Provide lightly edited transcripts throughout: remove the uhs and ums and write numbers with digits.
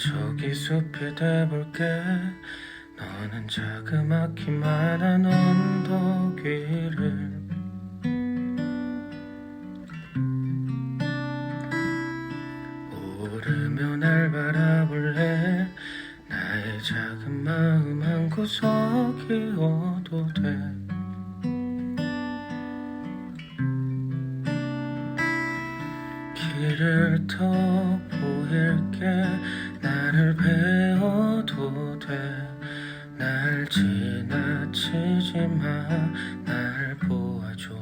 저기 숲이 돼볼게. 너는 자그맣기만한 언덕 위를 오르며 날 바라볼래. 나의 작은 마음 한 구석이어도 돼. 길을 더 보일게. 나를 베어도 돼. 날 지나치지 마. 날 보아줘.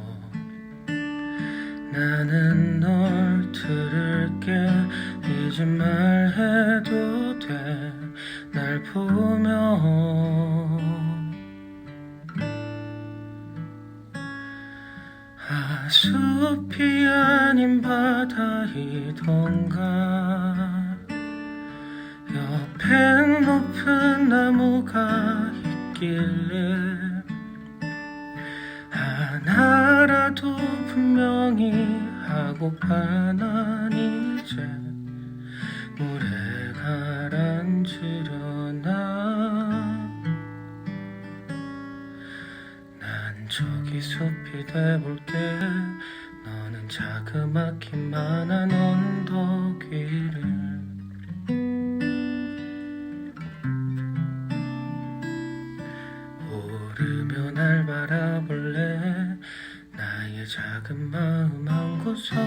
나는 널 들을게. 잊지 말해도 돼. 날 보며 숲이 아닌 바다이던가. 옆엔 높은 나무가 있길래 하나라도 분명히 하고파. 난 이제 물에 가라앉으려나. 난 저기 숲이 돼볼게. 너는 자그맣기만한 언덕 위를 오르며 날 바라볼래. 나의 작은 마음 한 구석